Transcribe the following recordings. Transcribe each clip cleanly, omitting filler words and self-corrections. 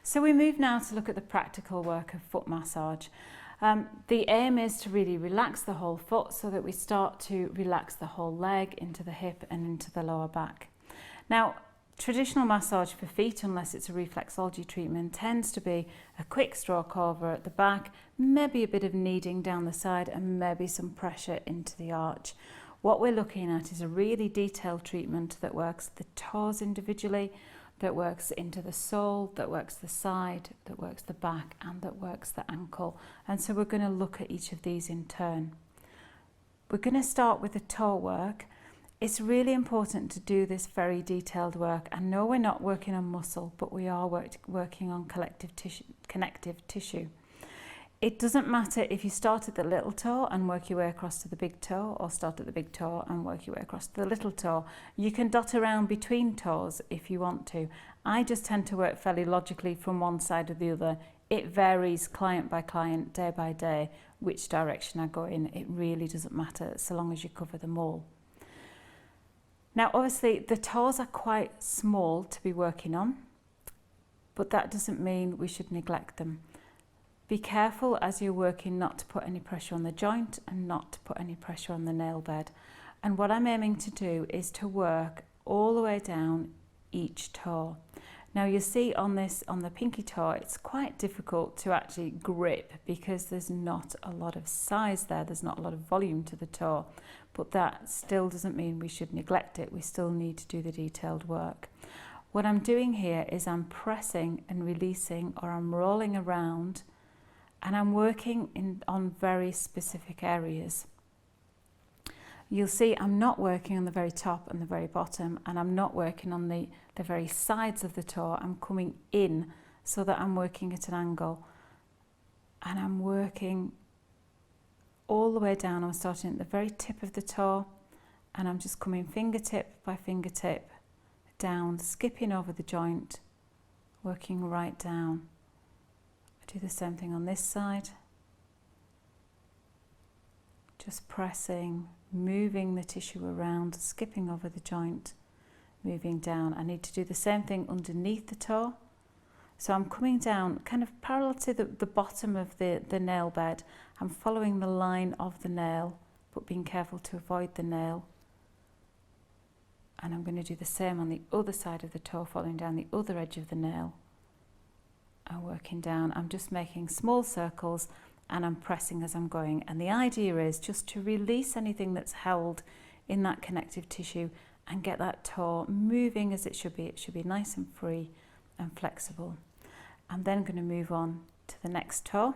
So we move now to look at the practical work of foot massage. The aim is to really relax the whole foot so that we start to relax the whole leg into the hip and into the lower back. Now, traditional massage for feet, unless it's a reflexology treatment, tends to be a quick stroke over at the back, maybe a bit of kneading down the side and maybe some pressure into the arch. What we're looking at is a really detailed treatment that works the toes individually, that works into the sole, that works the side, that works the back, and that works the ankle. And so we're going to look at each of these in turn. We're going to start with the toe work. It's really important to do this very detailed work. I know we're not working on muscle, but we are working on connective tissue. It doesn't matter if you start at the little toe and work your way across to the big toe, or start at the big toe and work your way across to the little toe. You can dot around between toes if you want to. I just tend to work fairly logically from one side or the other. It varies client by client, day by day, which direction I go in. It really doesn't matter so long as you cover them all. Now, obviously, the toes are quite small to be working on, but that doesn't mean we should neglect them. Be careful as you're working not to put any pressure on the joint and not to put any pressure on the nail bed. And what I'm aiming to do is to work all the way down each toe. Now you see on the pinky toe, it's quite difficult to actually grip because there's not a lot of size there, there's not a lot of volume to the toe, but that still doesn't mean we should neglect it. We still need to do the detailed work. What I'm doing here is I'm pressing and releasing, or I'm rolling around, and I'm working on very specific areas. You'll see I'm not working on the very top and the very bottom, and I'm not working on the very sides of the toe. I'm coming in so that I'm working at an angle, and I'm working all the way down. I'm starting at the very tip of the toe, and I'm just coming fingertip by fingertip down, skipping over the joint, working right down. Do the same thing on this side. Just pressing, moving the tissue around, skipping over the joint, moving down. I need to do the same thing underneath the toe. So I'm coming down kind of parallel to the bottom of the nail bed. I'm following the line of the nail, but being careful to avoid the nail. And I'm going to do the same on the other side of the toe, following down the other edge of the nail. I'm working down. I'm just making small circles and I'm pressing as I'm going. And the idea is just to release anything that's held in that connective tissue and get that toe moving as it should be. It should be nice and free and flexible. I'm then going to move on to the next toe.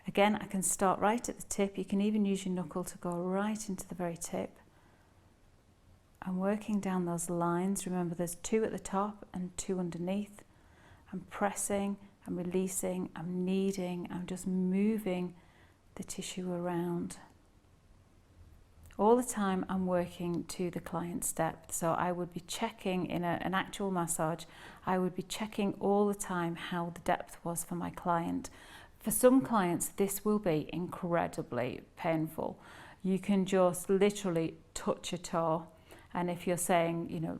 Again, I can start right at the tip. You can even use your knuckle to go right into the very tip. I'm working down those lines. Remember, there's 2 at the top and 2 underneath. I'm pressing, I'm releasing, I'm kneading, I'm just moving the tissue around. All the time I'm working to the client's depth. So I would be checking in an actual massage, I would be checking all the time how the depth was for my client. For some clients, this will be incredibly painful. You can just literally touch a toe. And if you're saying, you know,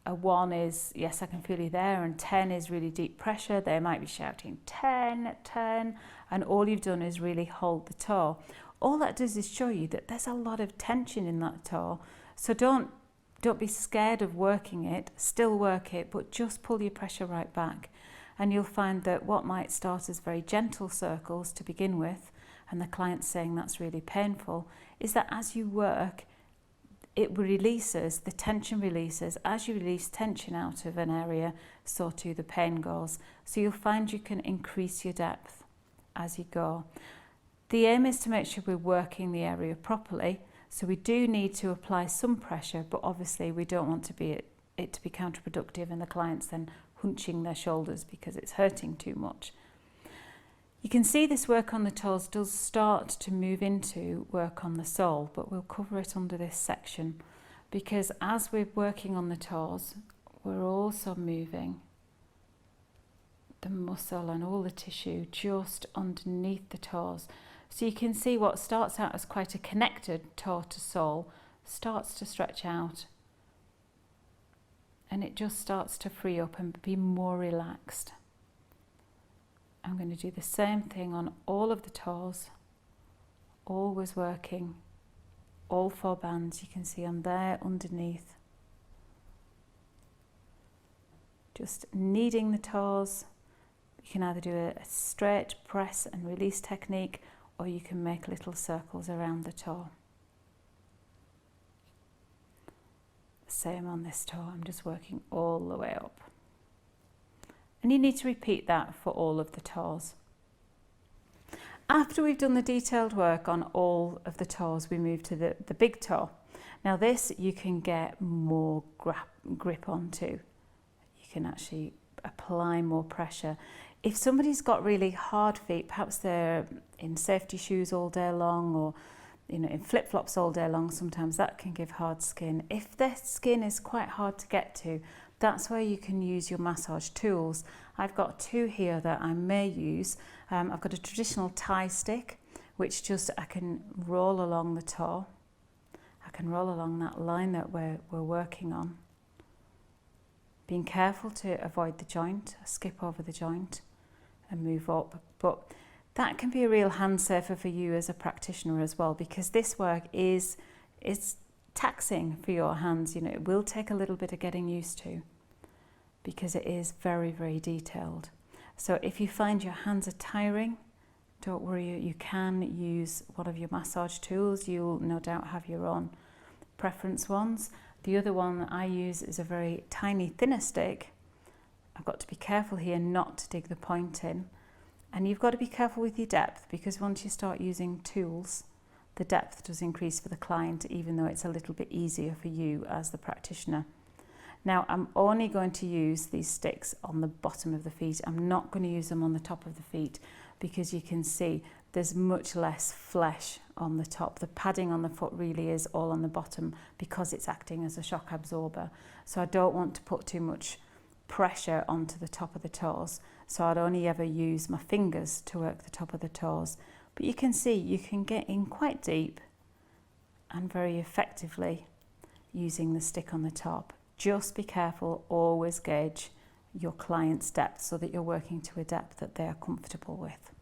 a 1 is, yes, I can feel you there, and 10 is really deep pressure, they might be shouting 10, 10, and all you've done is really hold the toe. All that does is show you that there's a lot of tension in that toe. So don't be scared of working it, still work it, but just pull your pressure right back. And you'll find that what might start as very gentle circles to begin with, and the client's saying that's really painful, is that as you work, it releases, the tension releases. As you release tension out of an area, so too the pain goes. So you'll find you can increase your depth as you go. The aim is to make sure we're working the area properly. So we do need to apply some pressure, but obviously we don't want it to be counterproductive and the client's then hunching their shoulders because it's hurting too much. You can see this work on the toes does start to move into work on the sole, but we'll cover it under this section because as we're working on the toes, we're also moving the muscle and all the tissue just underneath the toes. So you can see what starts out as quite a connected toe to sole starts to stretch out, and it just starts to free up and be more relaxed. I'm going to do the same thing on all of the toes, always working all 4 bands. You can see I'm there underneath, just kneading the toes. You can either do a straight press and release technique, or you can make little circles around the toe. Same on this toe, I'm just working all the way up. And you need to repeat that for all of the toes. After we've done the detailed work on all of the toes, we move to the big toe. Now this you can get more grip onto. You can actually apply more pressure. If somebody's got really hard feet, perhaps they're in safety shoes all day long, or in flip-flops all day long, sometimes that can give hard skin. If their skin is quite hard to get to, that's where you can use your massage tools. I've got 2 here that I may use. I've got a traditional tie stick, which just I can roll along the toe. I can roll along that line that we're working on. Being careful to avoid the joint, skip over the joint and move up. But that can be a real hand saver for you as a practitioner as well, because this work is taxing for your hands. It will take a little bit of getting used to, because it is very, very detailed. So if you find your hands are tiring, don't worry, you can use one of your massage tools. You'll no doubt have your own preference ones. The other one that I use is a very tiny, thinner stick. I've got to be careful here not to dig the point in. And you've got to be careful with your depth, because once you start using tools, the depth does increase for the client, even though it's a little bit easier for you as the practitioner. Now, I'm only going to use these sticks on the bottom of the feet. I'm not going to use them on the top of the feet, because you can see there's much less flesh on the top. The padding on the foot really is all on the bottom, because it's acting as a shock absorber. So I don't want to put too much pressure onto the top of the toes. So I'd only ever use my fingers to work the top of the toes. But you can see you can get in quite deep and very effectively using the stick on the top. Just be careful, always gauge your client's depth so that you're working to a depth that they are comfortable with.